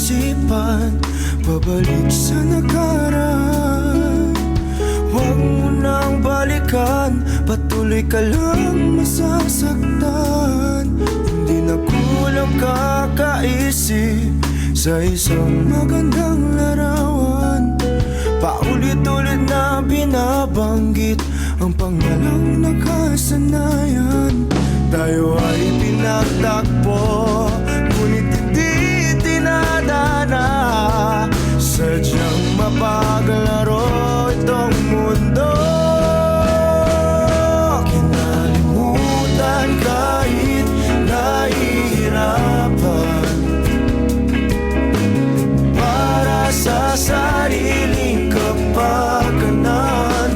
isipan, pabalik sa nakaraan. Huwag mo nang balikan, patuloy ka lang masasaktan. Hindi na kulang kakaisip sa isang magandang larawan. Paulit-ulit na binabanggit ang pangalang nakasanayan. Tayo ay pinagtakpo, ngunit hindi tinadana. Sadyang mapaglaro itong mundo. Kinalimutan kahit nahihirapan, para sa sariling kapakanan.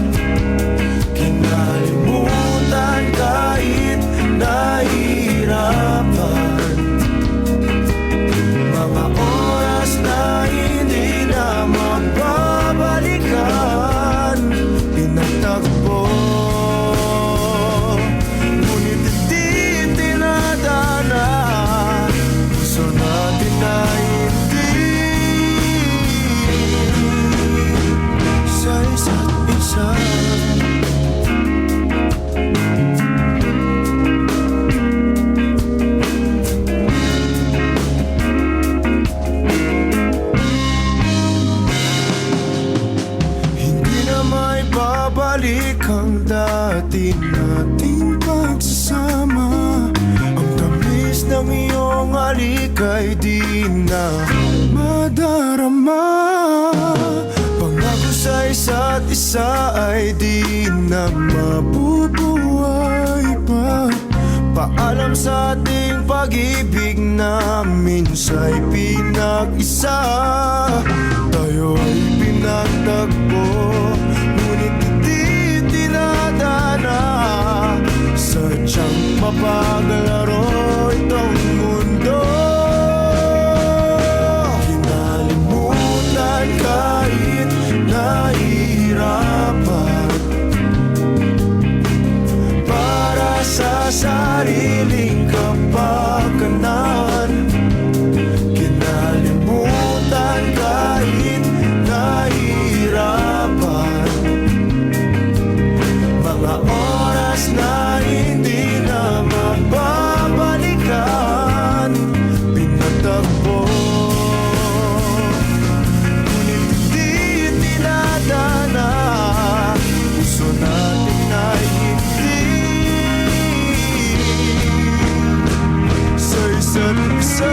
Kinalimutan kahit nahihirapan, mga oras na hindi na magbabalikan. Pinagtakpo, ngunit hindi tinadana. Gusto natin na hindi sa isa't isa. Babalik ang dati nating pagsasama. Ang tamis ng iyong halik ay di na madarama. Pangako sa isa't isa ay di na mabubuhay pa. Paalam sa ating pag-ibig na minsa'y pinag-isa. Tayo ay pinagtagpo, ngunit hindi tinadana. Sadyang mapaglaro itong mundo. Kinalimutan kahit nahihirapan, para sa sariling kapakanan. Kinalimutan kahit nahihirapan, mga oras na hindi na mababalikan. Pinatagpo, ngunit hindi tinadana. Puso natin na hindi sa isa't isa.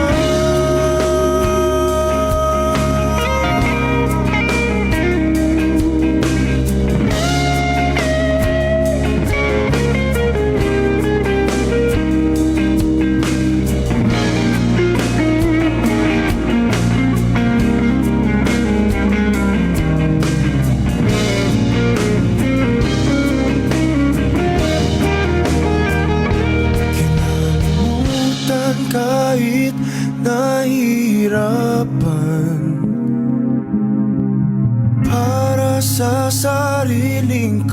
Kahit nahihirapan, para sa sariling